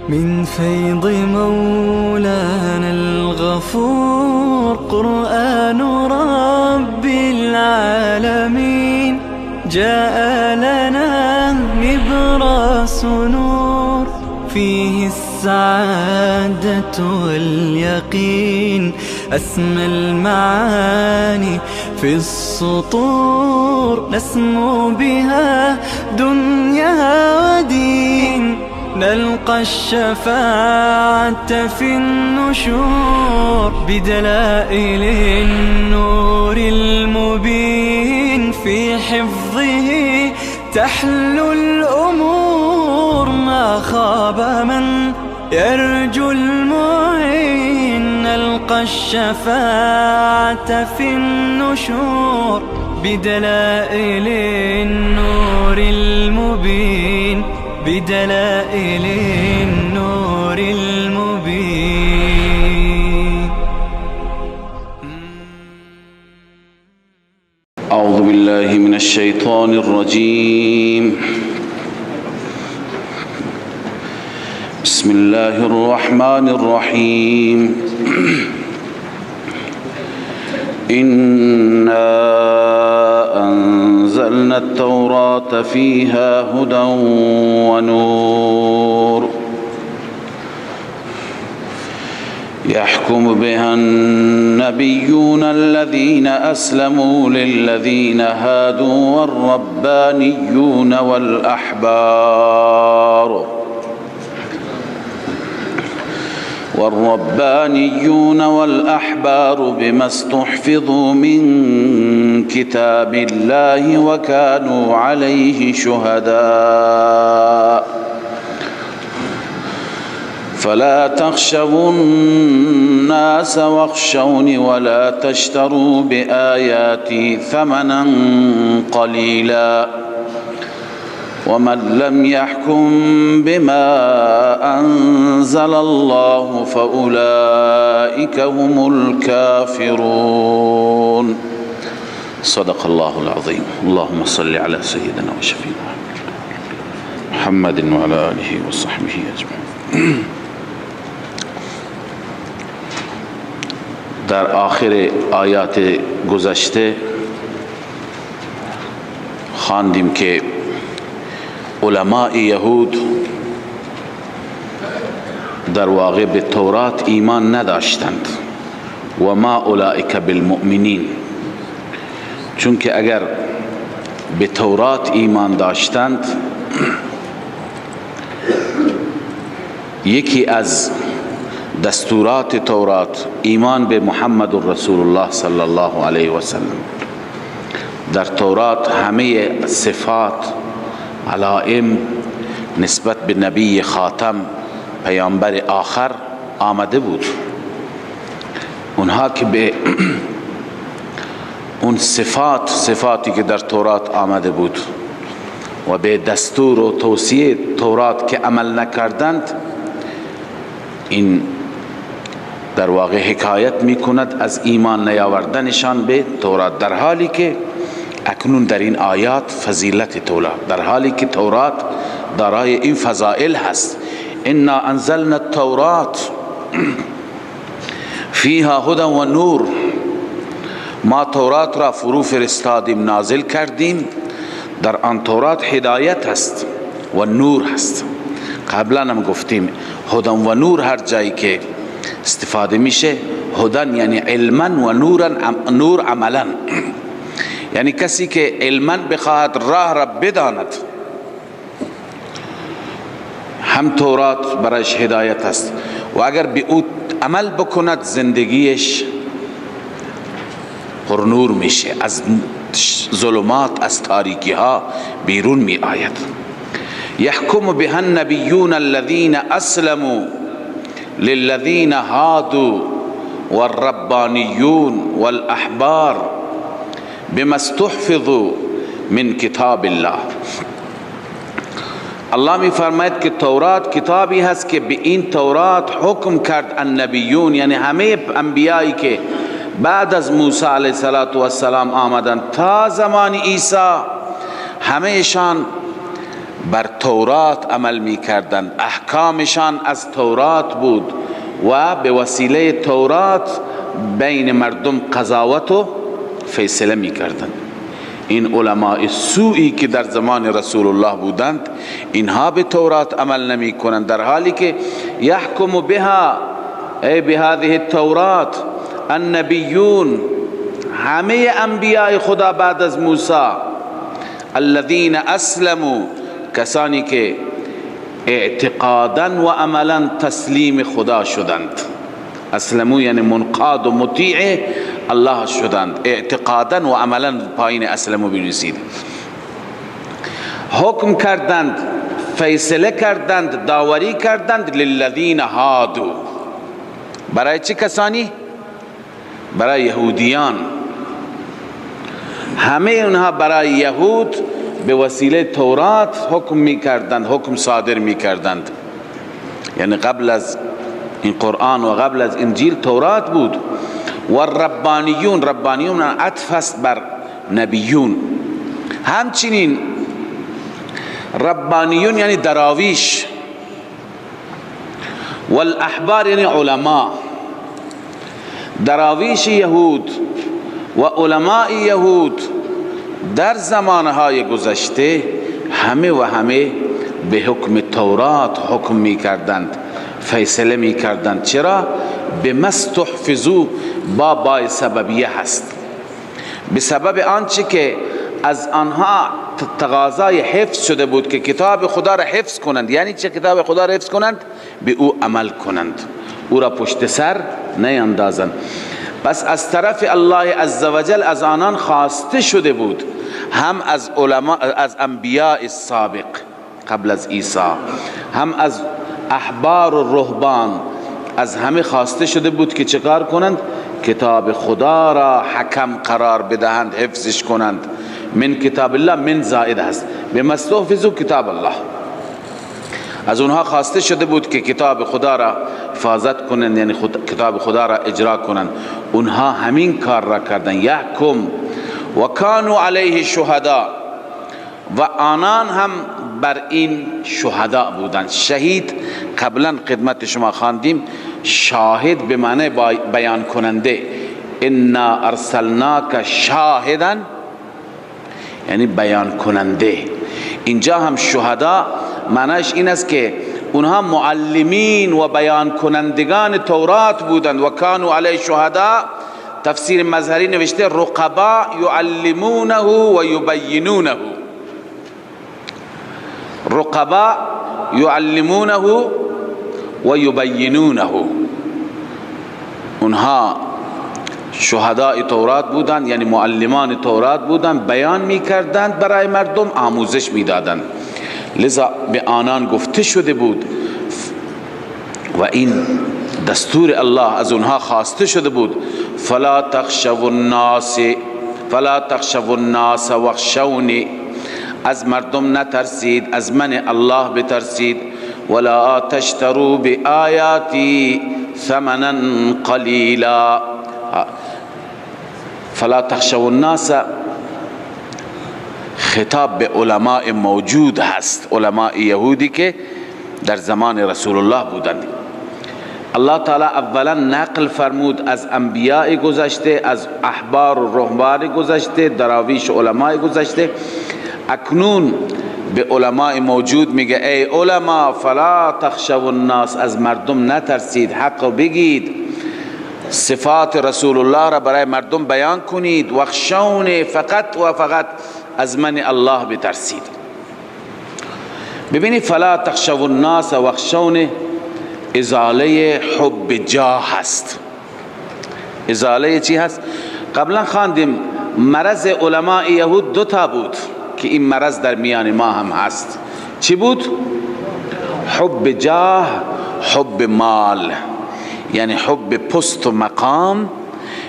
من فيض مولانا الغفور قرآن رب العالمين جاء لنا نبراس نور فيه السعادة واليقين أسمى المعاني في السطور نسمو بها دنيا ودين نلقى الشفاعة في النشور بدلائل النور المبين في حفظه تحلو الأمور ما خاب من يرجو المعين نلقى الشفاعة في النشور بدلائل النور المبين بدلائل النور المبين. أعوذ بالله من الشيطان الرجيم. بسم الله الرحمن الرحيم. إنا أنزلنا التوراة فيها هدى ونور يحكم بها النبيون الذين أسلموا للذين هادوا والربانيون والأحبار بما استحفظوا من كتاب الله وكانوا عليه شهداء فلا تخشوا الناس واخشوني ولا تشتروا بآياتي ثمنا قليلا ومن لم يحكم بما أنزل الله فأولئك هم الكافرون. صدق الله العظيم. اللهم صل على سيدنا وشفينا محمد وعلى آله وصحبه أجمعين. در آخر آیات گذشته خواندیم که علماء یهود در واقع به تورات ایمان نداشتند و ما اولئک بالمؤمنین، چون که اگر به تورات ایمان داشتند یکی از دستورات تورات ایمان به محمد رسول الله صلی الله علیه و سلم. در تورات همه صفات علائم نسبت به نبی خاتم پیامبر آخر آمده بود. اونها که به اون صفاتی که در تورات آمده بود و به دستور و توصیه تورات که عمل نکردند، این در واقع حکایت می کند از ایمان نیاوردنشان به تورات، در حالی که اکنون در این آیات فضیلت تورات، در حالی که تورات دارای این فضائل هست. انا انزلنا التورات فیها هدى و نور، ما تورات را فرو فرستادیم نازل کردیم، در آن تورات هدایت هست و نور هست. قبلا هم گفتیم هدى و نور هر جایی که استفاده میشه، هدى یعنی علما و نور عملا، یعنی کسی که علما بخواهد راه را بداند هم تورات برایش هدایت است و اگر به او عمل بکند زندگیش پر نور میشه، از ظلمات از تاریکی ها بیرون می آید. یحکم بها النبیون الذین اسلموا للذین هادوا والربانیون والاحبار بما استحفظوا من کتاب الله. الله می فرماید که تورات کتابی هست که به این تورات حکم کرد النبیون، یعنی همه انبیایی که بعد از موسی علیه السلام آمدن تا زمان عیسی، همهشان بر تورات عمل می کردند، احکامشان از تورات بود و به وسیله تورات بین مردم قضاوت و فیصله می کردند. این علماء سوئی که در زمان رسول الله بودند اینها به تورات عمل نمی کنند، در حالی که یحکم بها ای بهذه التورات النبیون، همه انبیاء خدا بعد از موسی، الذین اسلموا، کسانی که اعتقادا و عملا تسلیم خدا شدند. اسلموا یعنی منقاد و مطیع الله شدند، اعتقادا و عملا پایین اسلموا بنویسید. حکم کردند، فیصله کردند، داوری کردند للذین هادو. برای چه کسانی؟ برای یهودیان. همه اونها برای یهود به وسیله تورات حکم می کردند، حکم صادر می کردند. یعنی قبل از این قرآن و قبل از انجیل تورات بود. و ربانیون، ربانیون عطف است بر نبیون. همچنین ربانیون یعنی دراویش، والاحبار یعنی علما. دراویش یهود و علماء یهود در زمانهای گذشته همه و همه به حکم تورات حکم می کردند، فیصله می کردند. چرا؟ بما استحفظوا، بابای سببیه هست، به سبب آنچه که از آنها تقاضای حفظ شده بود که کتاب خدا را حفظ کنند. یعنی چه کتاب خدا را حفظ کنند؟ به او عمل کنند، او را پشت سر نیندازند. پس از طرف الله عزوجل از آنان خواسته شده بود، هم از علماء، از انبیاء السابق قبل از عیسی، هم از احبار و رهبان، از همه خواسته شده بود که چکار کنند؟ کتاب خدا را حکم قرار بدهند، حفظش کنند. من کتاب الله، من زائد هست، بما استحفظوا کتاب الله. از اونها خواسته شده بود که کتاب خدا را حفاظت کنند، یعنی کتاب خدا را اجرا کنند. اونها همین کار را کردند. یحکم و کانوا علیه شهدا، و آنان هم بر این شهدا بودند. شهید قبلا خدمت شما خواندیم، شاهد به معنی بیان کننده. انا ارسلناک شاهدا یعنی بیان کننده. اینجا هم شهدا معنیش این است که اونها معلمین و بیان کنندگان تورات بودند. و کانوا علی شهدا، تفسیر مظهری نوشته رقبا یعلمونه و یبینونه. رقبا یعلمونه و یبینونه، اونها شهداء تورات بودند، یعنی معلمان تورات بودند، بیان می کردند برای مردم، آموزش می دادند. لذا به آنان گفته شده بود و این دستور الله از اونها خواسته شده بود. فلا تخشوا الناس واخشونی، از مردم نترسید، از من الله بترسید. ولا تشتروا بآیاتی ثمنا قلیلا. فلا تخشوا الناس خطاب به علماء موجود هست، علماء یهودی که در زمان رسول الله بودند. الله تعالی اولا نقل فرمود از انبیاء گذشته، از احبار و رهبان گذشته، دراویش علماء گذشته. اکنون به علماء موجود میگه ای علما فلا تخشوا الناس، از مردم نترسید، حق بگید، صفات رسول الله را برای مردم بیان کنید. واخشونی، فقط و فقط از من الله بترسید. ببینید فلا تخشوا الناس واخشونی ازاله حب جاه هست. ازاله چی هست؟ قبلا خواندیم مرض علماء یهود دو تا بود که این مرض در میان ما هم هست. چی بود؟ حب جاه، حب مال، یعنی حب پست و مقام.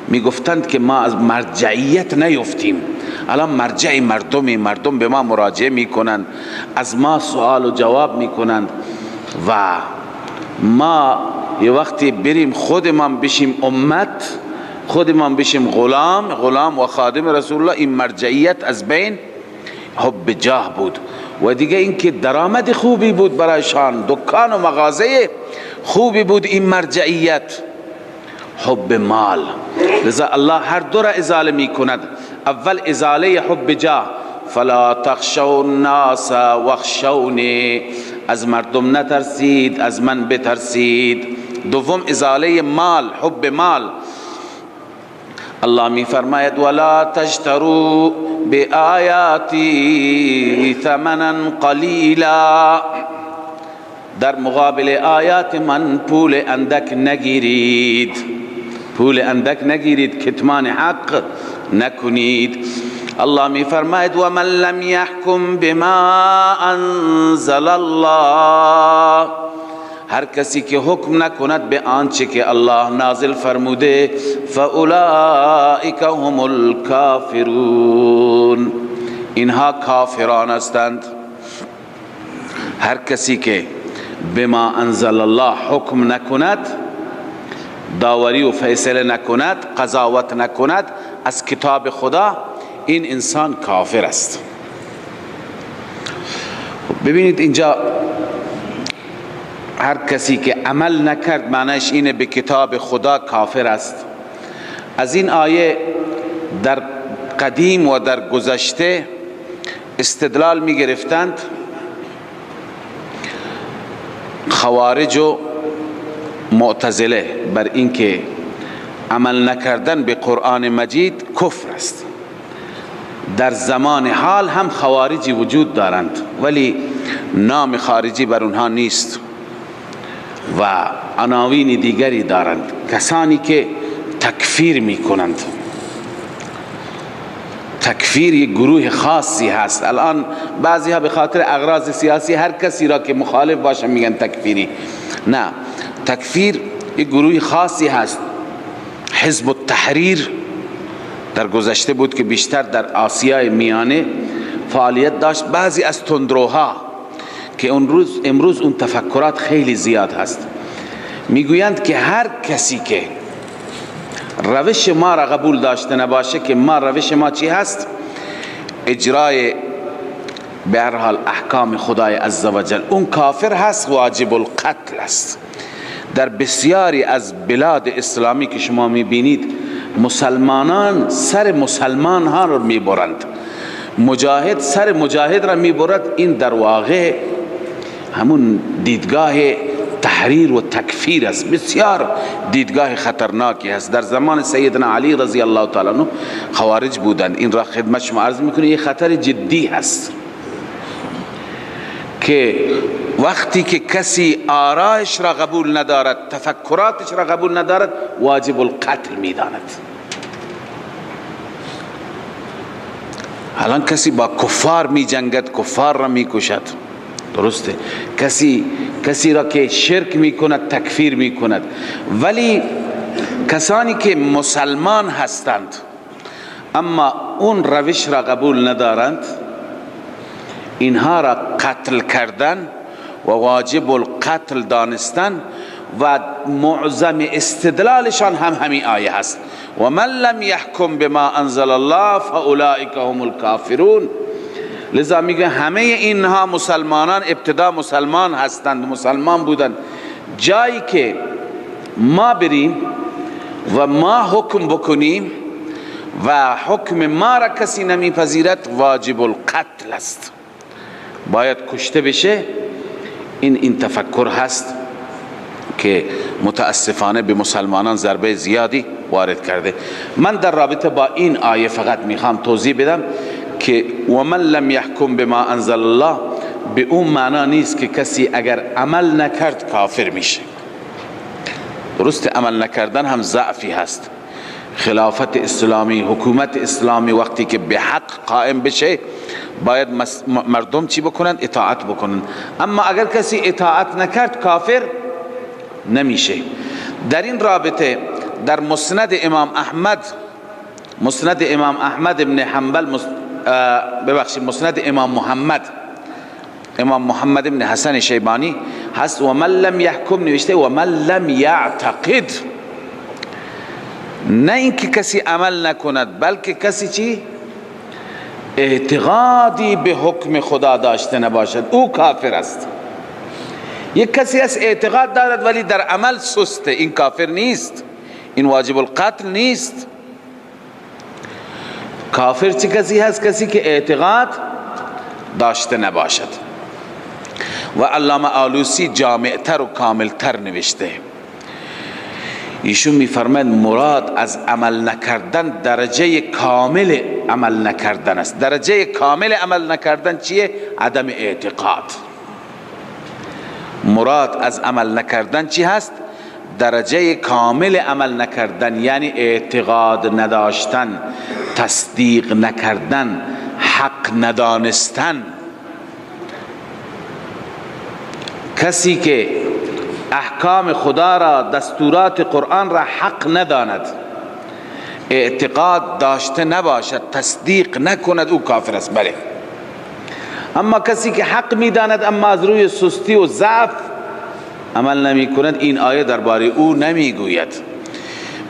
می گفتند که ما از مرجعیت نیفتیم. الان مرجع مردمی، مردم به ما مراجعه می کنند، از ما سوال و جواب می کنند و ما یه وقتی بریم خودمان بشیم امت، خودمان بشیم غلام و خادم رسول الله، این مرجعیت از بین حب جاه بود و دیگه اینکه درآمد خوبی بود برایشان، دکان و مغازه خوبی بود این مرجعیت. حب مال، لذا الله هر دو را ازاله می کند. اول ازاله حب جاه، فلا تخشوا الناس واخشونی، از مردم نترسید از من بترسید. دوم ازاله مال، حب مال. الله می فرماید ولا تشتروا بآیاتی ثمنا قلیلا، در مقابل آیات من پول اندک نگیرید، پول اندک نگیرید، کتمان حق نکنید. الله می فرماید و من لم یحکم بما انزل الله، هر کسی که حکم نکند به آنچه که الله نازل فرموده، فاولئک هم الکافرون، اینها کافران هستند. هر کسی که بما انزل الله حکم نکند، داوری و فیصله نکند، قضاوت نکند از کتاب خدا، این انسان کافر است. ببینید اینجا هر کسی که عمل نکرد معنیش اینه به کتاب خدا کافر است. از این آیه در قدیم و در گذشته استدلال می گرفتند خوارج و معتزله بر اینکه عمل نکردن به قرآن مجید کفر است. در زمان حال هم خوارجی وجود دارند ولی نام خارجی بر اونها نیست و عناوین دیگری دارند، کسانی که تکفیر می کنند. تکفیر یک گروه خاصی هست. الان بعضی ها به خاطر اغراض سیاسی هر کسی را که مخالف باشه میگن تکفیری. نه، تکفیر یک گروه خاصی هست. حزب التحریر در گذشته بود که بیشتر در آسیای میانه فعالیت داشت. بعضی از تندروها که امروز اون تفکرات خیلی زیاد هست، میگویند که هر کسی که روش ما را قبول داشته نباشه، که ما روش ما چی هست؟ اجرای به هر حال احکام خدای عزوجل، اون کافر هست، واجب القتل است. در بسیاری از بلاد اسلامی که شما میبینید مسلمانان سر مسلمان ها را میبرند، مجاهد سر مجاهد را میبرد. این در واقع همون دیدگاه تحریر و تکفیر است. بسیار دیدگاه خطرناکی است. در زمان سیدنا علی رضی الله تعالی عنه خوارج بودند. این را خدمت شما عرض میکنه، یه خطر جدی هست که وقتی که کسی آرایش را قبول ندارد، تفکراتش را قبول ندارد، واجب القتل میداند. الان کسی با کفار می جنگد، کفار را می کشد، درسته؟ کسی را که شرک می کند تکفیر می کند. ولی کسانی که مسلمان هستند اما اون روش را قبول ندارند، اینها را قتل کردن و واجب القتل دانستن و معظم استدلالشان هم همین آیه هست و من لم یحکم بما انزل الله فاولئک هم الکافرون. لذا میگه همه اینها مسلمانان ابتدا مسلمان هستند، مسلمان بودند. جایی که ما بریم و ما حکم بکنیم و حکم ما را کسی نمیپذیرد، واجب القتل است، باید کشته بشه. این تفکر هست که متاسفانه به مسلمانان ضربه زیادی وارد کرده. من در رابطه با این آیه فقط میخوام توضیح بدم که و من لم یحکم بما انزل الله به اون معنا نیست که کسی اگر عمل نکرد کافر میشه. درست، عمل نکردن هم ضعفی هست. خلافت اسلامی، حکومت اسلامی وقتی که به حق قائم بشه باید مردم چی بکنن؟ اطاعت بکنن. اما اگر کسی اطاعت نکرد کافر نمیشه. در این رابطه در مسند امام احمد ابن حنبل، مسند امام محمد ابن حسن شیبانی هست و من لم یحکم نوشته و من لم یعتقد، نه اینکه کسی عمل نکند بلکه کسی چی؟ اعتقادی به حکم خدا داشته نباشد او کافر است. یک کسی از اعتقاد دارد ولی در عمل سسته، این کافر نیست، این واجب القتل نیست. کافر چه کسی هست؟ کسی که اعتقاد داشته نباشد. و علامه آلوسی جامعتر و کاملتر نوشته، ایشون میفرماید مراد از عمل نکردن درجه کامل عمل نکردن است. درجه کامل عمل نکردن چیه؟ عدم اعتقاد. مراد از عمل نکردن چی هست؟ درجه کامل عمل نکردن، یعنی اعتقاد نداشتن، تصدیق نکردن، حق ندانستن. کسی که احکام خدا را، دستورات قرآن را حق نداند، اعتقاد داشته نباشد، تصدیق نکند، او کافر است. بله. اما کسی که حق میداند اما از روی سستی و ضعف عمل نمی کند، این آیه درباره او نمیگوید.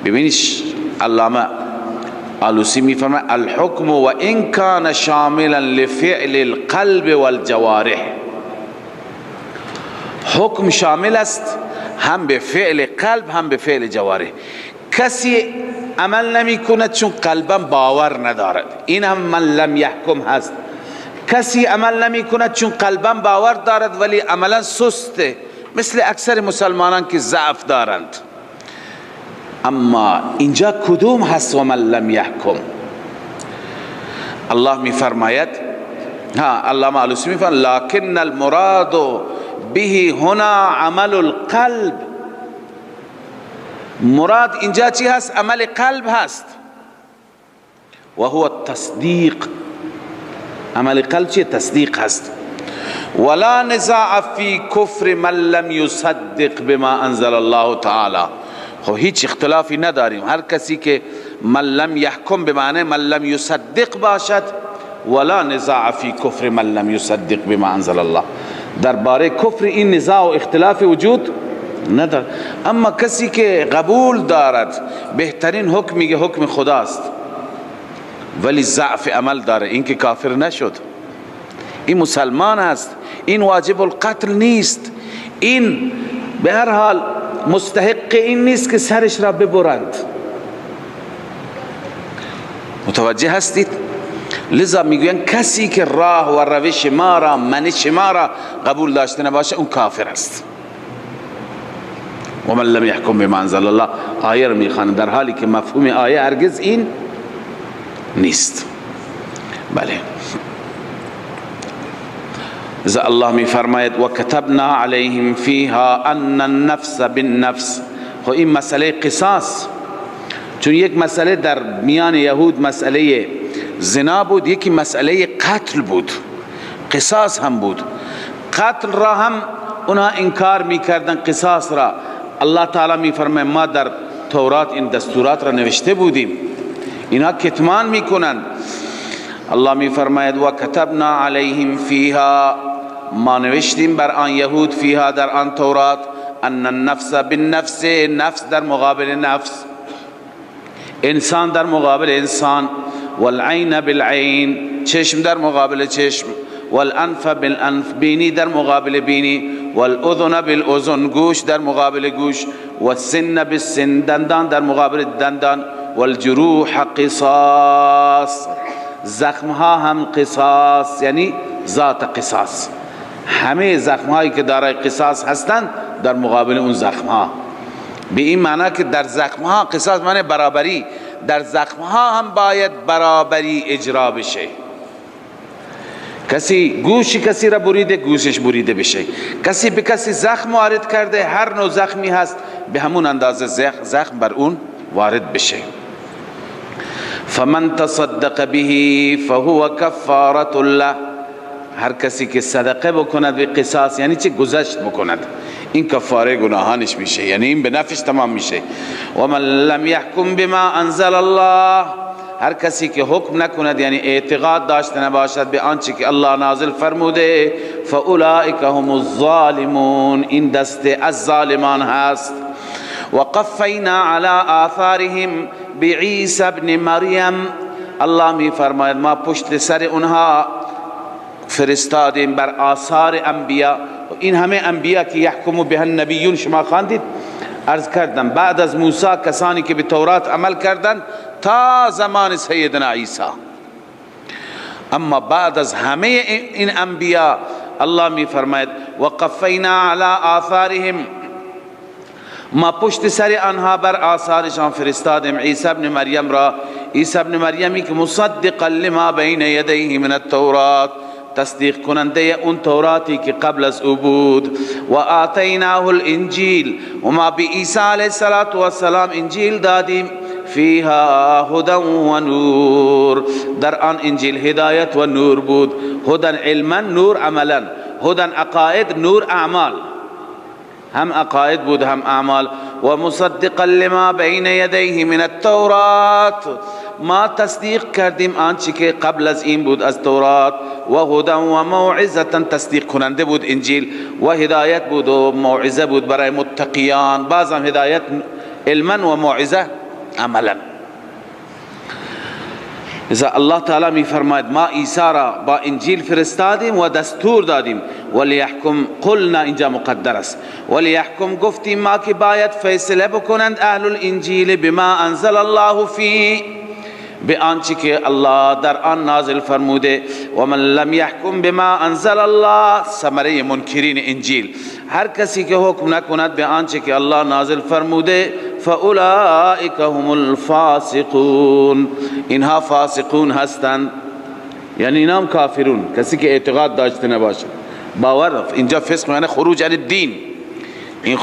ببینید علامه آلوسی میفرماید الحکم و ان کان شاملا لفعل القلب والجوارح. حکم شامل است هم به فعل قلب هم به فعل جوارح. کسی عمل نمی کند چون قلبا باور ندارد، این هم من لم یحکم هست. کسی عمل نمی کند چون قلبا باور دارد ولی عملا سسته، مثل اکثر مسلمانان که ضعف دارند. اما اینجا کدوم هست و من لم یحکم؟ الله می فرماید، علامه آلوسی می فرماید لکن المراد به هنا عمل القلب. مراد اینجا چی هست؟ عمل قلب هست. و هو التصدیق. عمل قلب چیه؟ تصدیق هست. ولا نزاع فی کفر من لم یصدق بما انزل الله تعالی. خب هیچ اختلافی نداریم، هر کسی که من لم یحکم به معنی من لم یصدق باشد، ولا نزاع فی کفر من لم یصدق بما انزل الله. درباره کفر این نزاع و اختلاف وجود ندارد. اما کسی که قبول دارد بهترین حکم میگه حکم خداست ولی ضعف عمل داره، این که کافر نشد، این مسلمان است، این واجب القتل نیست، این به هر حال مستحق این نیست که سرش را ببرند. متوجه هستید؟ لذا میگوین کسی که راه و روش ما را، منش ما را قبول داشته نباشه اون کافر است. و من لم یحکم بما انزل الله آیه را میخوانند در حالی که مفهوم آیه هرگز این نیست. بله. لذا الله میفرماید و کتبنا علیهم فیها ان النفس بالنفس. خب این مسئله قصاص، چون یک مسئله در میان یهود مسئله زنا بود، یکی مسئله قتل بود، قصاص هم بود. قتل را هم اونها انکار میکردن، قصاص را الله تعالی میفرماید ما در تورات این دستورات را نوشته بودیم، اینها کتمان میکنند. الله میفرماید و کتبنا علیهم فیها، ما نوشتیم بر آن یهود، فیها در آن تورات، ان النفس بالنفس، نفس در مقابل نفس، انسان در مقابل انسان، والعین بالعین، چشم در مقابل چشم، والانف بالانف، بینی در مقابل بینی، والاذن بالاذن، گوش در مقابل گوش، والسن بالسن، دندان در مقابل دندان، والجروح قصاص، زخمها هم قصاص، یعنی ذات قصاص. همه زخمهایی که دارای قصاص هستند در مقابل اون زخمها. به این معنی که در زخمها قصاص معنی برابری، در زخمها هم باید برابری اجرا بشه. کسی گوشی کسی را بریده، گوشش بریده بشه. کسی به کسی زخم وارد کرده، هر نوع زخمی هست به همون اندازه زخم بر اون وارد بشه. فمن تصدق به فهو کفارة له. هر کسی که صدقه بکند به قصاص، یعنی چه؟ گذشت بکند، این کفاره گناهانش میشه، یعنی این به نفعش تمام میشه. و من لم یحکم بما انزل الله، هر کسی که حکم نکند یعنی اعتقاد داشته نباشد به آنچه که الله نازل فرموده، فاولئک هم الظالمون، این دسته از ظالمان هست. و قفینا علی آثارهم بعیسی ابن مریم، الله می فرماید ما پشت سر اونها فرستادیم بر آثار انبیا. این همه انبیا که یحکم به النبیون شما خواندید، عرض کردم بعد از موسی کسانی که به تورات عمل کردند تا زمان سیدنا عیسی. اما بعد از همه این انبیا الله می فرماید وقفینا علی آثارهم، ما پشت سر آنها بر آثارشان فرستادیم عیسی ابن مریم را. عیسی ابن مریمی که مصدقا لما بین یدیه من التورات، تصدیق کننده اون توراتی که قبل از او بود. و آتیناه الانجیل، و ما به عیسی علیه السلام انجیل دادیم. فیها هدى و نور، در آن انجیل هدایت و نور بود. هدى علما، نور عملا. هدى عقائد، نور اعمال، هم عقائد بود هم اعمال. و مصدقا لما بین یدیه من التورات، ما تصدیق کردیم آنچه که قبل از این بود از تورات. و هدى و موعظه، تصدیق کننده بود انجیل و هدایت بود و موعظه بود برای متقیان. بعض هم هدایت علما و موعظه عملا. اذا الله تعالی می فرماید ما عیسی را با انجیل فرستادیم و دستور دادیم. ولیحکم، قلنا اینجا مقدر است، ولیحکم گفتیم ما که باید فیصله بکنند اهل الانجیل بما انزل الله فی، به آنچه که الله در آن نازل فرموده. و من لم یحکم بما انزل الله، ثمره منکرین انجیل، هر کسی که حکم نکند به آنچه که الله نازل فرموده فاولئک هم الفاسقون، اینها فاسقون هستند، یعنی اینام کافرون، کسی که اعتقاد داشته نباشه باور. اینجا فسق یعنی خروج عن الدین. این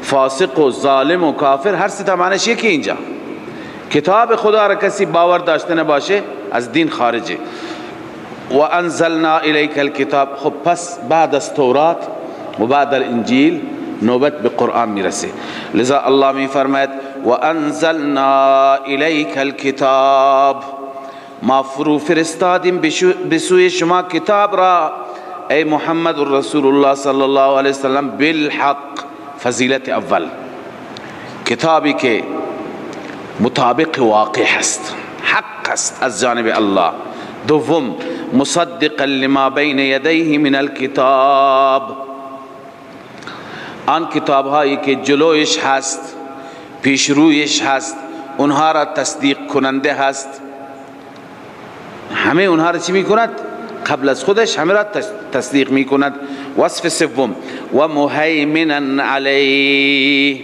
فاسق و ظالم و کافر هر سه تا معنیش یکی. اینجا کتاب خدا را کسی باور داشته نباشه از دین خارجه. و انزلنا الیک الکتاب، خب پس بعد از تورات و بعد از انجیل نوبت به قرآن میرسه. لذا الله می فرماید و انزلنا الیک الکتاب، ما فرو فرستادیم به سوی شما کتاب را، ای محمد رسول الله صلی الله علیه وسلم، بالحق، فضیلت اول، کتابی که مطابق واقع هست، حق است از جانب الله. دوم مصدقا لما بین یدیه من الکتاب، آن کتاب هایی که جلویش هست، پیش رویش هست، اونها را تصدیق کننده هست. همه اونها را چی می کند؟ قبل از خودش همه را تصدیق می کند. وصف سوم و مهیمنا علیه،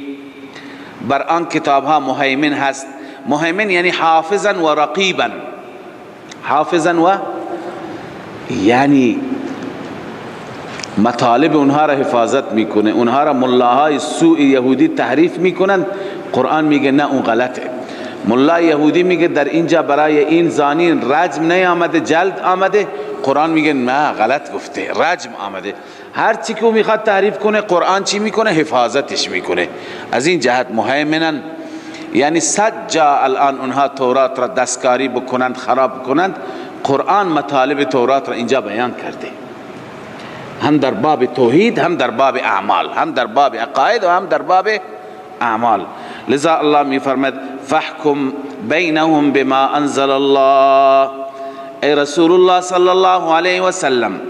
بر آن کتاب ها مهیمن هست. مهیمن یعنی حافظا و رقیبا. حافظا و یعنی مطالب اونها را حفاظت میکنه. اونها را ملاهای سوء یهودی تحریف میکنن، قرآن میگه نه اون غلطه. ملا یهودی میگه در اینجا برای این زانی رجم نیامده، جلد آمده، قرآن میگه نه غلط گفته، رجم آمده. هر چی که میخواد تعریف کنه قرآن چی میکنه؟ حفاظتش میکنه. از این جهت مهیمنن یعنی سجا الان اونها تورات را دستکاری بکنند، خراب کنند، قرآن مطالب تورات را اینجا بیان کرده، هم در باب توحید، هم در باب اعمال، هم در باب عقاید و هم در باب اعمال. لذا الله می فرماید فاحکم بینهم بما انزل الله، ای رسول الله صلی الله علیه و سلم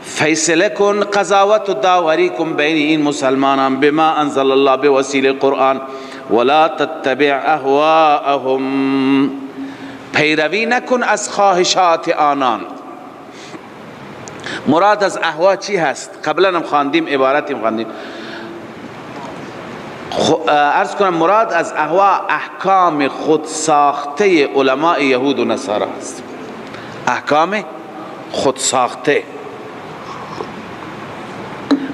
فیصله کن، قضاوت و داوری کن بین این مسلمانان، بما انزل الله، به وسیله قرآن. ولا تتبع اهواءهم، پیروی نکن از خواهشات آنان. مراد از اهوا چی هست؟ قبلا هم خواندیم، عبارتی هم خواندیم. عرض کنم مراد از اهوا احکام خود ساخته علماء یهود و نصارا است. احکام خود ساخته.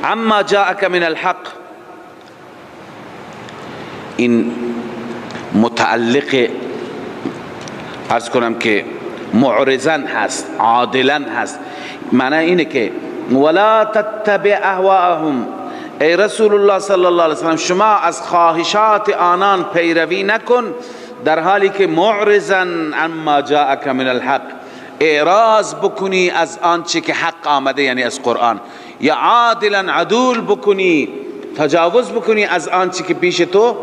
اما جاءک من الحق، این متعلق عرض کنم که معرضن هست، عادلن هست. معنی اینه که ولا تتبع اهواءهم، ای رسول الله صلی الله علیه وسلم شما از خواهشات آنان پیروی نکن، در حالی که معرضن عما جاءک من الحق، اعراض بکنی از آنچه که حق آمده یعنی از قرآن، یا عادلا عدول بکنی، تجاوز بکنی از آنچه که پیش تو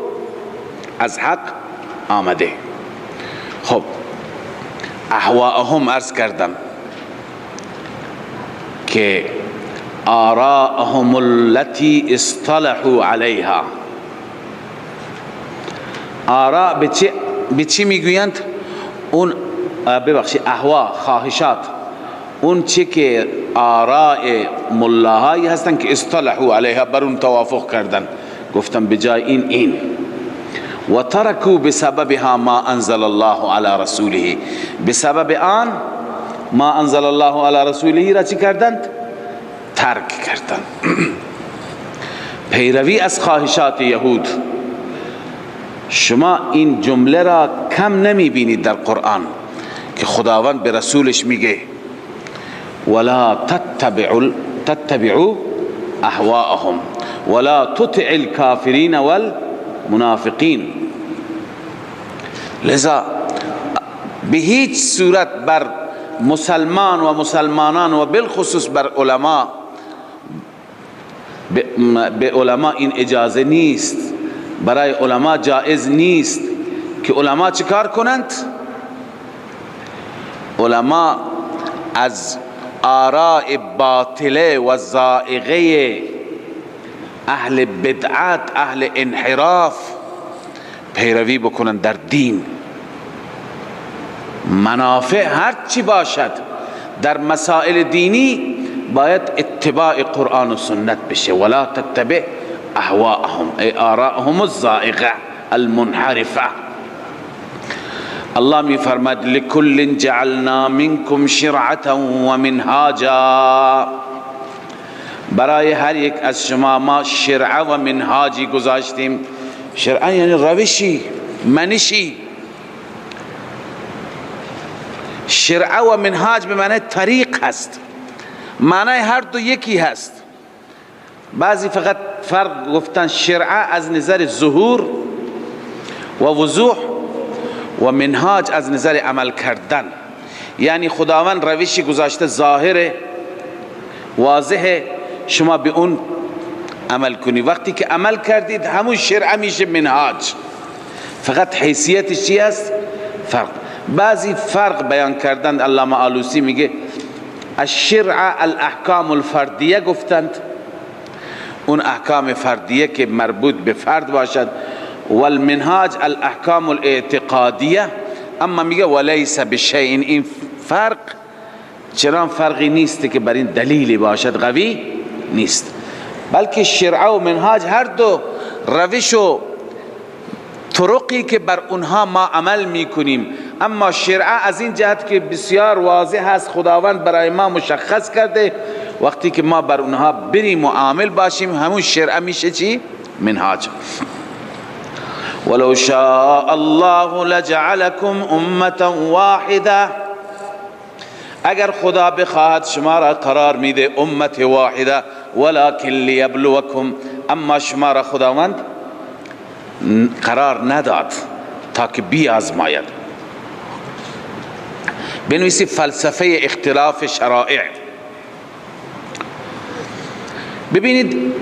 از حق آمده. خب اهواءهم عرض کردم که آراءهم التي اصطلحوا عليها. آراء به چی میگویند؟ اون ببخشید اهوا، خواهشات، اون چی که آراء ملاهایی هستن که اصطلحوا علیها، بر اون توافق کردن، گفتم بجای این و ترکوا بسببها ما انزل الله علی رسوله، بسبب آن ما انزل الله علی رسوله را چی کردند؟ ترک کردند. پیروی از خواهشات یهود. شما این جمله را کم نمی بینید در قرآن که خداوند به رسولش میگه ولا تتبعوا اهواءهم ولا تطع الكافرین والمنافقین. لذا به هیچ صورت بر مسلمان و مسلمانان و بالخصوص بر علما، به علما این اجازه نیست، برای علما جائز نیست که علما چیکار کنند؟ علما از آراء باطله و زائغه اهل بدعت، اهل انحراف پیروی بکنند در دین. منافع هر چی باشد در مسائل دینی باید اتباع قرآن و سنت بشه. ولا تتبع اهواءهم ای آراءهم الزائغه المنحرفه. الله می فرماد لکل جعلنا منکم شرعة و منهاجا، برای هر یک از شما ما شرعه و منهاجی گذاشتیم. شرعه یعنی روشی، منشی. شرعه و منهاج به معنی طریق هست، معنی هر دو یکی هست. بعضی فقط فرق گفتن شرعه از نظر ظهور و وضوح و منهاج از نظر عمل کردن. یعنی خداوند روشی گذاشته ظاهر واضحه، شما به اون عمل کنی، وقتی که عمل کردید همون شرعه میشه منهاج. فقط حیثیتش چی است؟ فرق. بعضی فرق بیان کردند. علامه آلوسی میگه الشرع الاحکام الفردیه گفتند، اون احکام فردیه که مربوط به فرد باشد، والمنهاج الاحکام الاعتقادیه. اما میگه ولیس بشیء، این فرق چنان فرقی نیست که بر این دلیلی باشد، قوی نیست، بلکه شرع و منهاج هر دو روش و طرقی که بر اونها ما عمل میکنیم. اما شرع از این جهت که بسیار واضح است، خداوند برای ما مشخص کرده، وقتی که ما بر اونها بریم و عامل باشیم همون شرع میشه چی؟ منهاج. ولو شاء الله لجعلكم امة واحده، اگر خدا بخواهد شما را قرار میده امت واحده، ولكن لیبلوکم، اما شما را خداوند قرار نداد تا که بیازماید. بنویسی فلسفه اختلاف شرائع. ببینید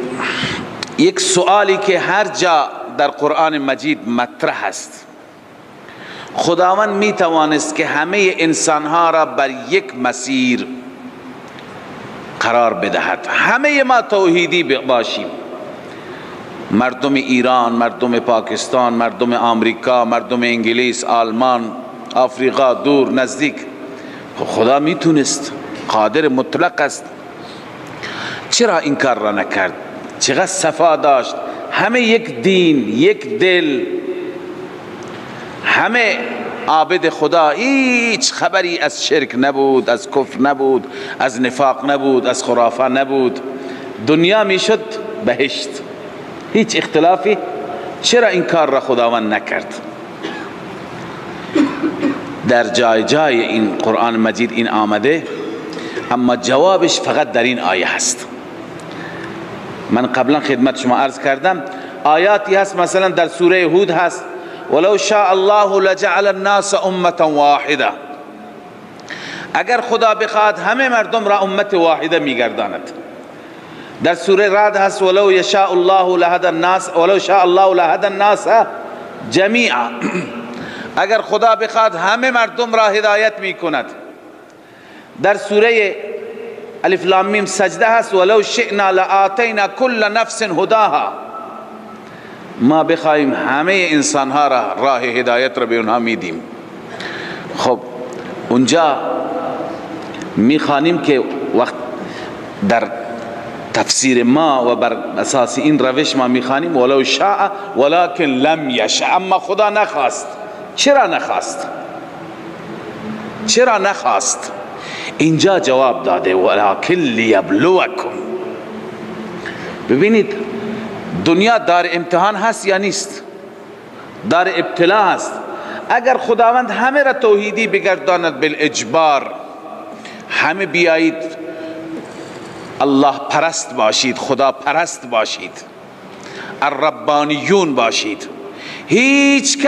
یک سوالی که هر جا در قرآن مجید مطرح است، خداوند می توانست که همه انسانها را بر یک مسیر قرار بدهد، همه ما توحیدی باشیم، مردم ایران، مردم پاکستان، مردم آمریکا، مردم انگلیس، آلمان، آفریقا، دور نزدیک. خدا میتونست، قادر مطلق است، چرا این کار را نکرد؟ چقدر صفا داشت، همه یک دین، یک دل، همه عابد خدا، هیچ خبری از شرک نبود، از کفر نبود، از نفاق نبود، از خرافه نبود، دنیا میشد بهشت، هیچ اختلافی. چرا این کار را خداوند نکرد؟ در جای جای این قرآن مجید این آمده، اما جوابش فقط در این آیه هست. من قبلا خدمت شما عرض کردم آیاتی هست، مثلا در سوره هود هست ولو شاء الله لجعل الناس امة واحده، اگر خدا بخواد همه مردم را امت واحده میگرداند. در سوره رعد هست ولو یشاء الله لهدى الناس ولو شاء الله لهدى الناس جمیعا، اگر خدا بخواد همه مردم را هدایت میکند. در سوره الف لام میم سجده هست ولو شئنا لآتینا کل نفس هداها. ما بخوایم همه انسان ها را راه هدایت را به اونها میدیم. خب اونجا میخوانیم که وقت در تفسیر ما و بر اساس این روش ما میخوانیم ولو شاء ولکن لم یشاء، اما خدا نخواست. چرا نخواست؟ چرا نخواست؟ اینجا جواب داده ولکن لیبلوکم. ببینید دنیا دار امتحان هست یا نیست؟ دار ابتلا هست. اگر خداوند همه را توحیدی بگرداند بالاجبار، همه بیایید الله پرست باشید، خدا پرست باشید، الربانیون باشید، هیچ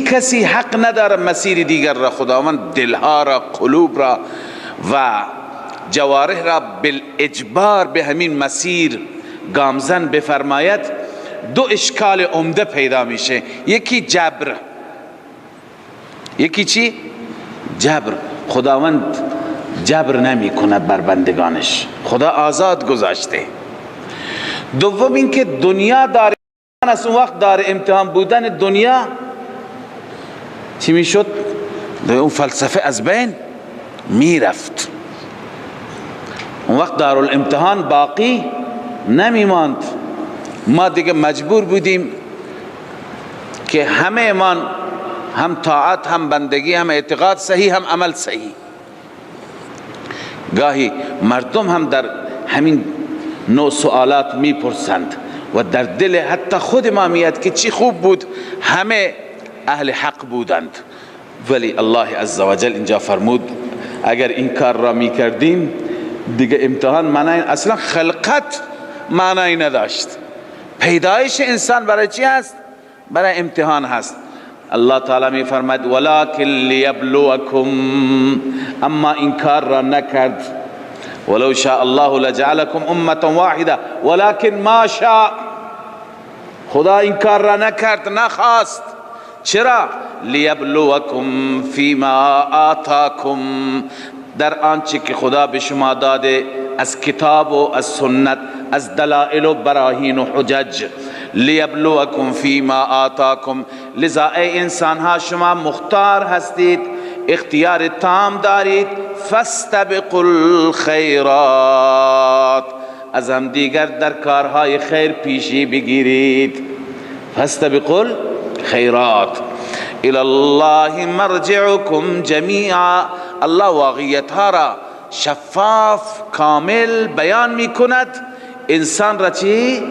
کسی حق نداره مسیر دیگر را، خداوند دلها را، قلوب را و جوارح را بالاجبار به همین مسیر گامزن بفرماید، دو اشکال عمده پیدا میشه. یکی جبر. یکی چی؟ جبر. خداوند جبر نمی کند بر بندگانش، خدا آزاد گذاشته. دوم این که دنیا دار امتحان است. اون وقت دار امتحان بودن دنیا چی می شد؟ اون فلسفه از بین می رفت. اون وقت دارالامتحان باقی نمی ماند. ما دیگه مجبور بودیم که همه من هم طاعت، هم بندگی، هم اعتقاد صحیح، هم عمل صحیح. گاهی مردم هم در همین نوع سوالات میپرسند و در دل حتی خود ما میاد که چی خوب بود همه اهل حق بودند، ولی الله عزوجل اینجا فرمود اگر این کار را میکردیم دیگه امتحان معنی، اصلا خلقت معنی نداشت. پیدایش انسان برای چی هست؟ برای امتحان هست. الله تعالی می فرماید ولکن لیبلوکم، اما این کار را نکرد. ولو شاء الله لجعلکم امة واحده ولکن ما شاء، خدا این کار را نکرد، نخواست. چرا؟ لیبلوکم فیما آتاکم، در آنچه که خدا به شما داده از کتاب و از سنت، از دلائل و براهین و حجج. لیبلوکم فیما آتاکم، لذا ای انسان ها شما مختار هستید، اختیار تام دارید. فاستبقوا الخیرات، از هم دیگر در کارهای خیر پیشی بگیرید. فاستبقوا الخیرات. الی الله مرجعکم جمیعا، الله واقعیت ها را شفاف کامل بیان می کند، انسان را چی؟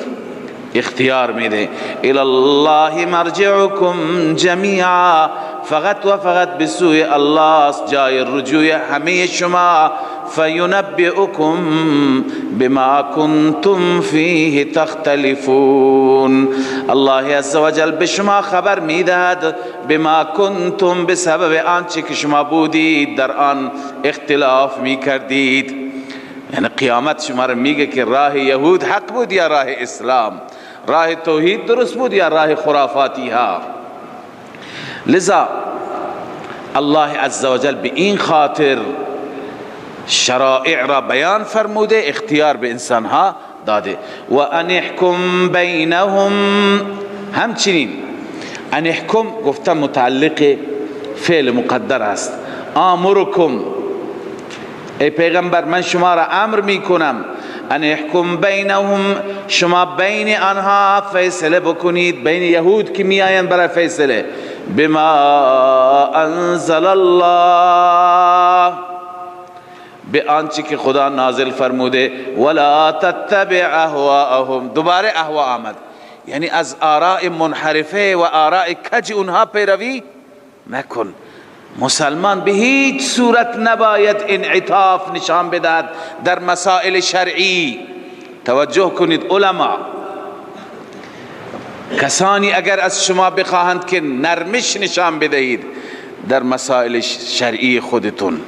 اختیار میده. الی الله مرجعکم جمیعا، فقط و فقط به سوی الله جای رجوع همه شما. فینبئکم بما کنتم فیه تختلفون، الله عزوجل به شما خبر میدهد بما کنتم، بسبب آنچه که شما بودید در آن اختلاف میکردید. یعنی قیامت شما را میگه که راه یهود حق بود یا راه اسلام، راه توحید درست بود یا راه خرافاتی ها. لذا الله عزوجل به این خاطر شرائع را بیان فرموده، اختیار به انسان ها داده. و ان احکم بینهم، همچنین ان احکم گفتم متعلق فعل مقدر است. آمرکم، ای پیغمبر من شما را امر می کنم، ان احکم بینهم، شما بین آنها فیصله بکنید، بین یهود که می آیند برای فیصله. بما انزل الله، به آنچه که خدا نازل فرموده. ولا تتبع اهواءهم، دوباره اهوا آمد، یعنی از آراء منحرفه و آراء کج اونها پیروی نکن. مسلمان به هیچ صورت نباید انعطاف نشان بدهد در مسائل شرعی. توجه کنید علما، کسانی اگر از شما بخواهند که نرمش نشان بدهید در مسائل شرعی خودتون،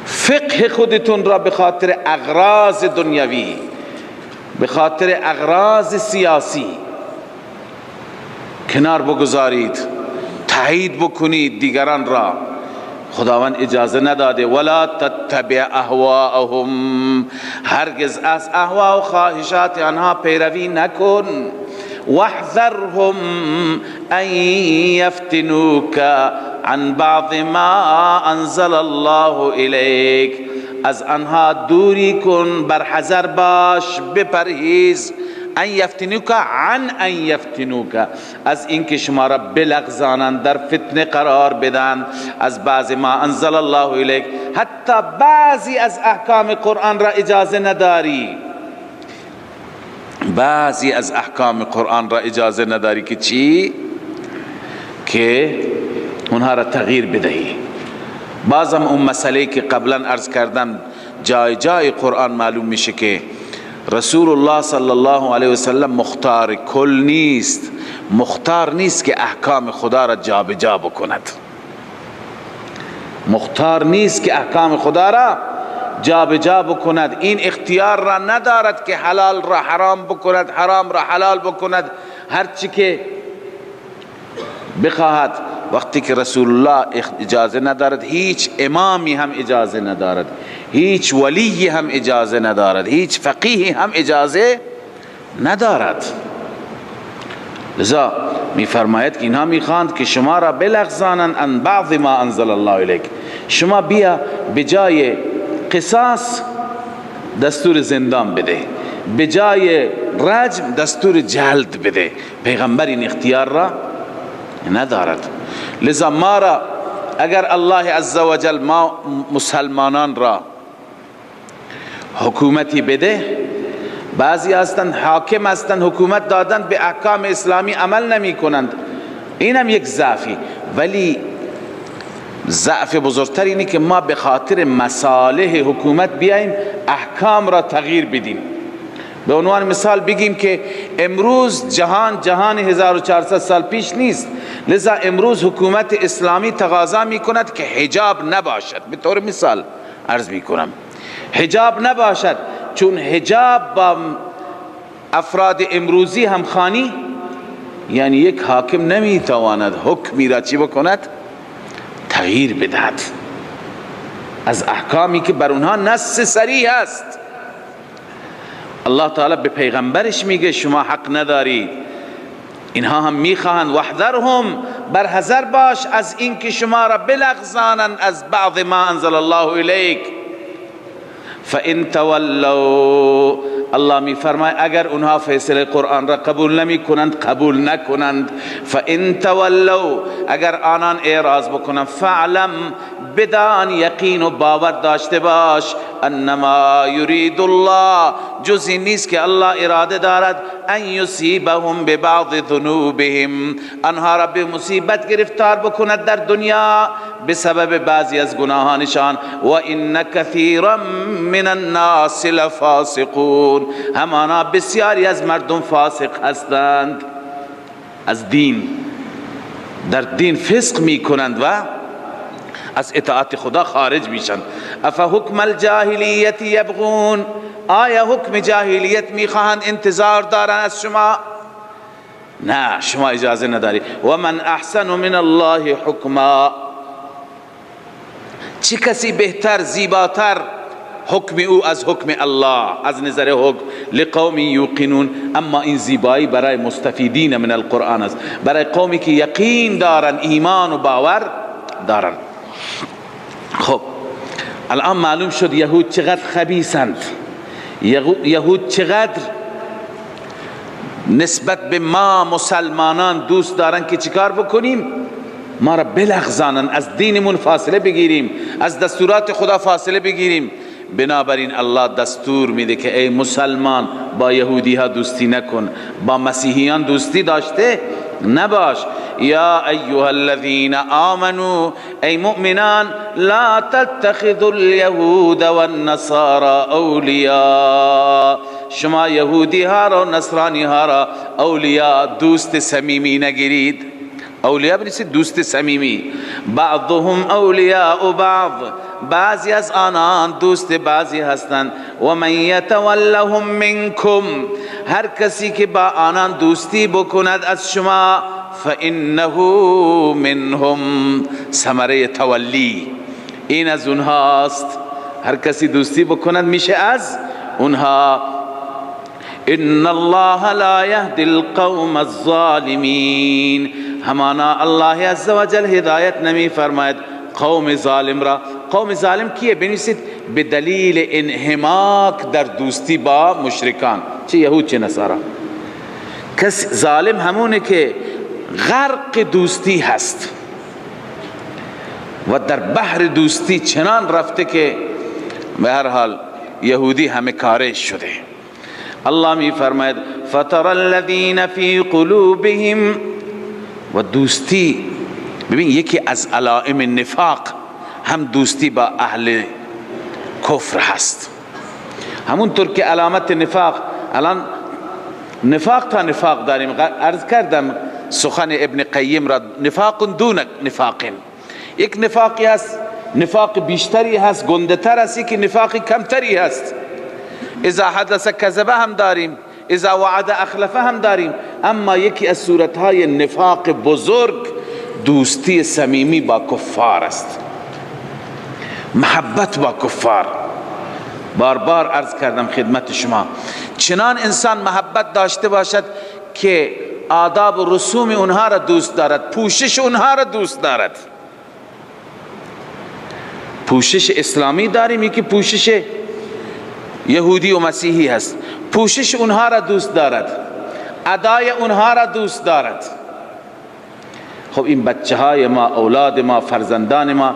فقه خودتون را به خاطر اغراض دنیوی، به خاطر اغراض سیاسی کنار بگذارید، تایید بکنید دیگران را. خداوند اجازه نداده ولا تتبع اهواءهم، هرگز از اهوا و خواهشات آنها پیروی نکن. واحذرهم ان یفتنوک عن بعض ما انزل الله الیک، از آنها دوری کن، برحذر باش، بپرهیز. ان یفتنوک عن ان یفتنوک، از اینکه شما را بلغزانند، در فتنه قرار بدن از بعض ما انزل الله الیک. حتی بعضی از احکام قرآن را اجازه نداری، بعضی از احکام قرآن را اجازه نداری که چی؟ که اونها را تغییر بدهی. بازم اون مسئله که قبلا عرض کردم، جای جای قرآن معلوم میشه که رسول الله صلی الله علیه وسلم مختار کل نیست، مختار نیست که احکام خدا را جابجا بکند، مختار نیست که احکام خدا را جابجا بکند. این اختیار را ندارد که حلال را حرام بکند، حرام را حلال بکند، هرچی که بخواهد. وقتی که رسول الله اجازه ندارد، هیچ امامی هم اجازه ندارد، هیچ ولی هم اجازه ندارد، هیچ فقیه هم اجازه ندارد. لذا می فرماید که اینها میخواند که شما را بلغزانند ان بعض ما انزل الله الیک. شما بیا بجای قصاص دستور زندان بده، بجای رجم دستور جلد بده. پیغمبر این اختیار را ندارد. لذا ما را اگر الله عزوجل ما مسلمانان را حکومتی بده، بعضی هستند حاکم هستند، حکومت دادند، به احکام اسلامی عمل نمی کنند، اینم یک ضعفی. ولی ضعف بزرگتر اینه که ما به خاطر مصالح حکومت بیاییم احکام را تغییر بدیم. به عنوان مثال بگیم که امروز جهان 1400 سال پیش نیست، لذا امروز حکومت اسلامی تقاضا می کند که حجاب نباشد. به طور مثال عرض می کنم حجاب نباشد، چون حجاب با افراد امروزی همخوانی، یعنی یک حاکم نمی تواند حکمی را چی بکند؟ تغییر بدهد از احکامی که بر اونها نص صریح است. الله تعالی به پیغمبرش میگه شما حق نداری. اینها هم میخواهند واحذرهم، برحذر باش از اینکه شما را بلغزانند از بعض ما انزل الله الیک. فان تولوا، الله می فرماید اگر اونها فیصله قرآن را قبول نمی کنند، قبول نکنند، فان تولوا، اگر آنان اعراض بکنند، فعلم، بدان، یقین و باور داشته باش، انما یرید الله، جزی نیست که الله اراده دارد، ان یصیبهم ببعض ذنوبهم، آنها را به مصیبت گرفتار بکند در دنیا به سبب بعضی از گناهانشان. و ان کثیرا من الناس لفاسقون، همانا بسیاری از مردم فاسق هستند، از دین، در دین فسق می کنند و از اطاعت خدا خارج میشن. افا حکم الجاهلیت یبغون، آیا حکم جاهلیت میخواهند، انتظار دارن از شما؟ نه، شما اجازه نداری. و من احسن من الله حکما، چه کسی بهتر، زیباتر حکم او از حکم الله از نظر حکم؟ لقوم یوقنون، اما این زیبایی برای مستفیدین من القرآن است، برای قومی که یقین دارن، ایمان و باور دارن. خب الان معلوم شد یهود چقدر خبیثند، یهود چقدر نسبت به ما مسلمانان دوست دارن که چیکار بکنیم؟ ما را بلغزانن، از دینمون فاصله بگیریم، از دستورات خدا فاصله بگیریم. بنابراین الله دستور میده که ای مسلمان با یهودی ها دوستی نکن، با مسیحیان دوستی داشته نباش. یا ایها الذین آمنوا، ای مؤمنان، لا تتخذوا الیهود والنصارى اولیاء، شما یهودی ها را و نصرانی ها را اولیاء، دوست صمیمی نگیرید. اولیاء بنویسید دوست صمیمی. بعضهم اولیاء بعض، بعضی از آنان دوست بعضی هستند. و من یتولهم منکم، هر کسی که با آنان دوستی بکند از شما، فانه منهم، ثمره تولی این از اونهاست. هر کسی دوستی بکند میشه از اونها. ان الله لا يهدي القوم الظالمين، همانا الله عز وجل هدایت نمی فرماید قوم ظالم را. قوم ظالم کیه؟ بنویسید به دلیل انحماک در دوستی با مشرکان، چه یهود چه نصارا. کس ظالم همونه که غرق دوستی هست و در بحر دوستی چنان رفته که به هر حال یهودی همه کارش شده. الله می فرماید فَتَرَى الَّذِينَ فِي قُلُوبِهِمْ، و دوستی ببین یکی از علائم نفاق هم دوستی با اهل کفر هست. همونطور که علامت نفاق، الان نفاق تا نفاق داریم، عرض کردم سخن ابن قیم را، نفاق دون نفاق. یک نفاقی هست، نفاق بیشتری هست، گنده تر هست، که نفاق کمتری هست. اذا حدث کذبه هم داریم، اذا وعد اخلفه هم داریم. اما یکی از صورتهای نفاق بزرگ دوستی صمیمی با کفار است، محبت با کفار. بار بار عرض کردم خدمت شما، چنان انسان محبت داشته باشد که آداب و رسوم اونها را دوست دارد، پوشش اونها را دوست دارد. پوشش اسلامی داریم، یکی پوشش یهودی و مسیحی هست. پوشش اونها را دوست دارد، ادای اونها را دوست دارد. خب این بچه های ما، اولاد ما، فرزندان ما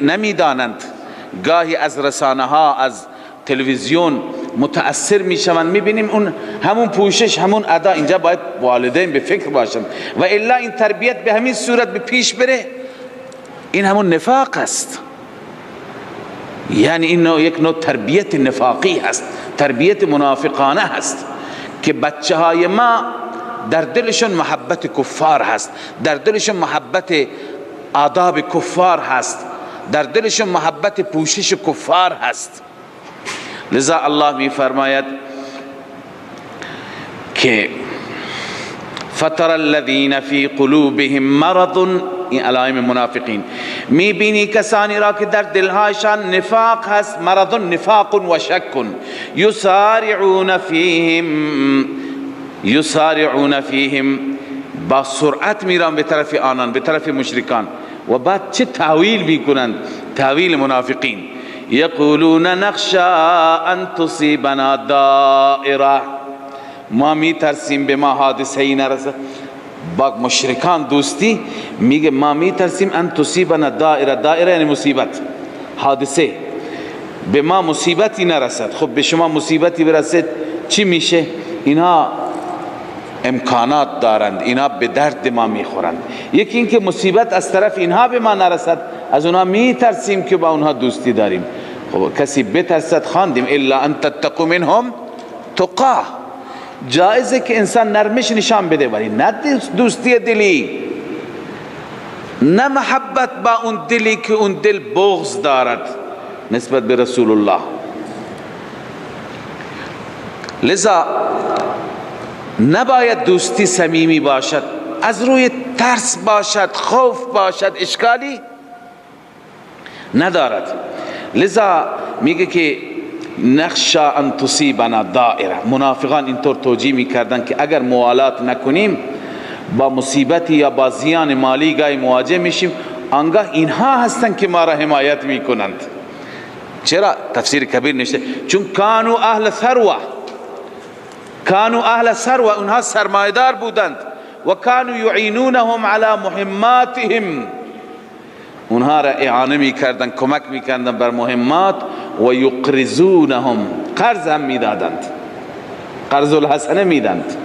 نمیدانند. گاهی از رسانه ها، از تلویزیون متأثر میشوند، میبینیم اون همون پوشش، همون ادا. اینجا باید والدین به فکر باشند و الا این تربیت به همین صورت به پیش بره، این همون نفاق است. یعنی این یک نوع تربیت نفاقی هست، تربیت منافقانه هست که بچه های ما در دلشون محبت کفار هست، در دلشون محبت آداب کفار هست، در دلشون محبت پوشش کفار هست. لذا الله می فرماید که فَتَرَى الَّذِينَ فِي قُلُوبِهِمْ مَرَضٌ، این علائم منافقین. می بینی کسانی را که در دلهایشان نفاق هست، مرض نفاق و شک، یسارعون فیهم، با سرعت میرن به طرف آنان، به طرف مشرکان. و بعد چه تاویل میکنند؟ تاویل منافقین. یقولون نخشى ان تصیبنا دائره، ما میترسیم به ما حادثه ای نرسد. با مشرکان دوستی میگه ما میترسیم ان تصیبنا دائره. دائره یعنی مصیبت، حادثه. به ما مصیبتی نرسد. خب به شما مصیبتی برسد چی میشه؟ اینها امکانات دارند، اینها به درد ما میخورند. یکی این که مصیبت از طرف اینها به ما نرسد، از اونها میترسیم که با اونها دوستی داریم. خب کسی بترسد، خواندیم الا ان تتقوا منهم تقاه. جایزه که انسان نرمش نشان بده، ولی نه دوستی دلی، نه محبت با اون دلی که اون دل بغض دارد نسبت به رسول الله. لذا نباید دوستی صمیمی باشد، از روی ترس باشد، خوف باشد، اشکالی ندارد. لذا میگه که نخشا ان تصیبنا دائره. منافقان اینطور توجیه میکردن که اگر موالات نکنیم با مصیبتی یا با زیان مالی گاهی مواجه میشیم، آنگاه اینها هستن که ما را حمایت میکنند. چرا؟ تفسیر کبیر نوشته چون کانوا اهل ثروه، کانوا اهل ثروه، اونها سرمایدار بودند. و کانوا یعینونهم علی مهماتهم، اونها را اعانه میکردند، کمک میکردند بر مهمات. و یقرضونهم، قرض هم میدادند، قرض الحسنه میدند.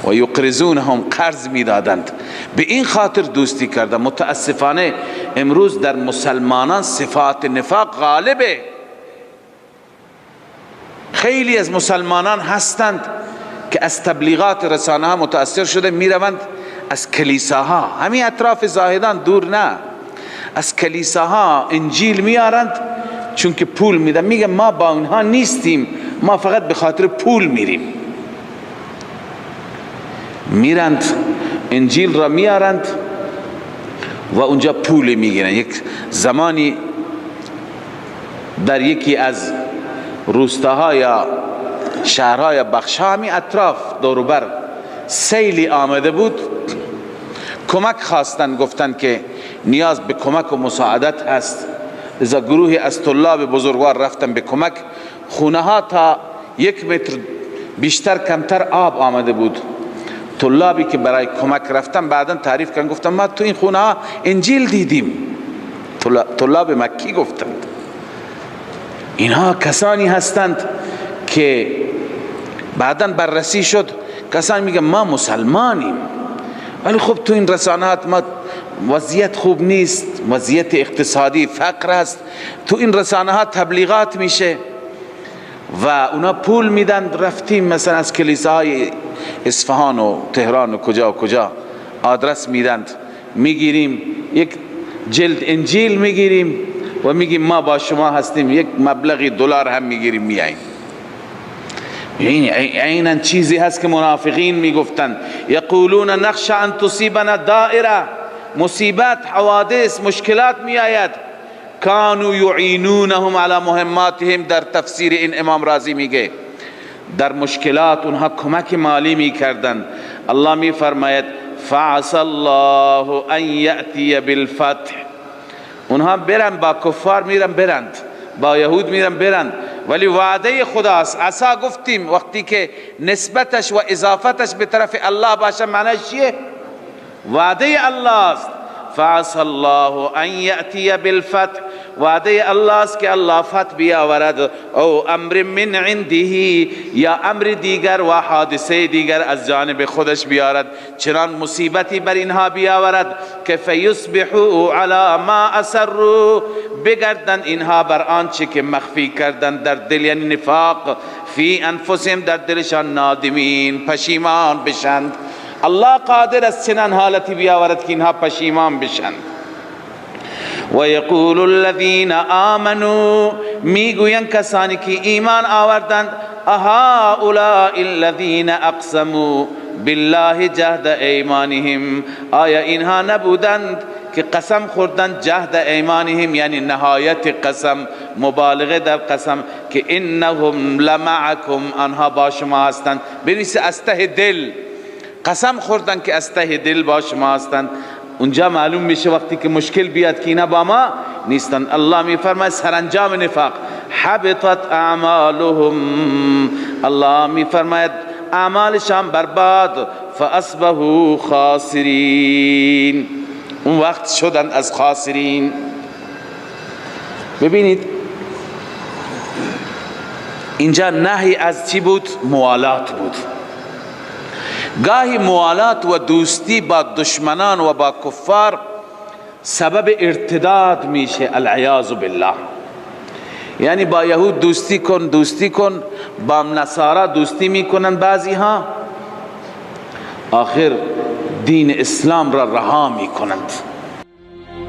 و یقرضونهم، قرض میدادند. به این خاطر دوستی کردند. متاسفانه امروز در مسلمانان صفات نفاق غالبه. خیلی از مسلمانان هستند که از تبلیغات رسانه ها متاثر شده، میروند از کلیساها، همین اطراف زاهدان دور نه، از کلیساها انجیل میارند، چون که پول میدن. میگه ما با اونها نیستیم، ما فقط به خاطر پول میریم. میرند انجیل را میارند و اونجا پول میگیرن. یک زمانی در یکی از روستاها یا شهرها یا بخشها همین اطراف دوروبر سیلی آمده بود، کمک خواستن، گفتن که نیاز به کمک و مساعدت هست. لذا گروهی از طلاب بزرگوار رفتن به کمک. خونه ها تا 1 متر بیشتر کمتر آب آمده بود. طلابی که برای کمک رفتن بعداً تعریف کردن، گفتن ما تو این خونه ها انجیل دیدیم. طلاب مکی گفتند اینها کسانی هستند که بعداً بررسی شد، کسانی میگن ما مسلمانیم ولی خب تو این رسانه‌ات ما وضعیت خوب نیست، وضعیت اقتصادی فقر است، تو این رسانه‌ها تبلیغات میشه و اونا پول میدن. رفتیم مثلا از کلیساهای اصفهان و تهران و کجا و کجا آدرس میدن، میگیریم یک جلد انجیل میگیریم و میگیم ما با شما هستیم، یک مبلغی دلار هم میگیریم میاییم. این عیناً چیزی هست که منافقین میگفتند یقولون نخشى ان تصيبنا دائره، مصیبت، حوادث، مشکلات میآید. کانوا یعینونهم علی مهماتهم. در تفسیر این امام رازی میگه در مشکلات اونها کمک مالی میکردن. الله میفرماید فعسى الله ان یأتی بالفتح. اونها برن با کفار میرن برند، با یهود میرن برند، ولی وعده خداست. عسا گفتیم وقتی که نسبتش و اضافتش به طرف الله باشه معنیش چیه؟ وعده الله است. فعسى الله ان یأتی بالفتح. وعده الله است که الله فتح بیاورد، او امر من عنده، یا امر دیگر و حادثه دیگر از جانب خودش بیارد، چنان مصیبتی بر اینها بیاورد که فیصبحوا علی ما اسروا، بگردند اینها بر آنچه که مخفی کردند در دل، یعنی نفاق، فی انفسهم، در دلشان، نادمین، پشیمان بشند. الله قادر است چنان حالتی بیاورد که اینها پشیمان بشند. و یقول الذین آمنوا، میگویند کسانی که ایمان آوردند، اهؤلاء الذین اقسموا بالله جهد ایمانهم، آیا اینها نبودند که قسم خوردند جهد ایمانهم، یعنی نهایت قسم، مبالغه در قسم، که انهم لمعکم، آنها با شما هستند. بنویسه از ته دل قسم خوردن که از ته دل با شما هستند. اونجا معلوم میشه وقتی که مشکل بیاد که اینا با ما نیستن. الله میفرماید سرانجام نفاق حبطت اعمالهم، الله میفرماید اعمالشان برباد، فاصبحوا خاسرین، اون وقت شدن از خاسرین. ببینید اینجا نهی از چی بود؟ موالات بود. گاهی موالات و دوستی با دشمنان و با کفار سبب ارتداد میشه، العیاذ بالله. یعنی با یهود دوستی کن، با نصارا دوستی میکنن بعضی ها، آخر دین اسلام را رها میکنند.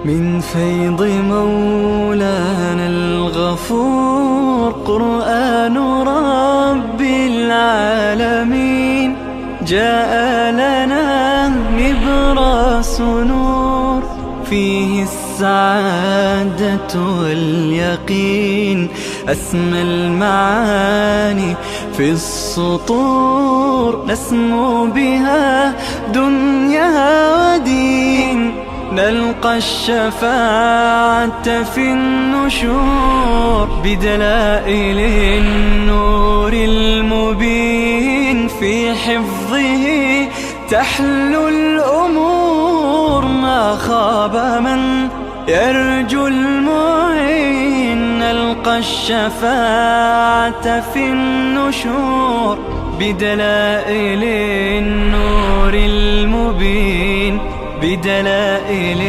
من فيض مولانا الغفور قرآن رب العالمين، جاء لنا نبراس نور فيه السعادة واليقين، أسمى المعاني في السطور نسمو بها دنيا ودين، نلقى الشفاعة في النشور بدلائل النور المبين، في حفظه تحلو الأمور، ما خاب من يرجو المعين، نلقى الشفاعة في النشور بدلائل النور المبين، بدلائل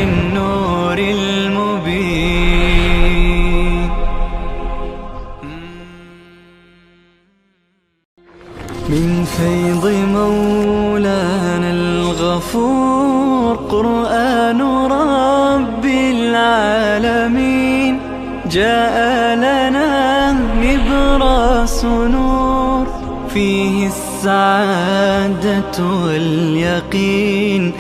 النور المبين. من فيض مولانا الغفور قرآن رب العالمين، جاء لنا نبراس نور فيه السعادة واليقين.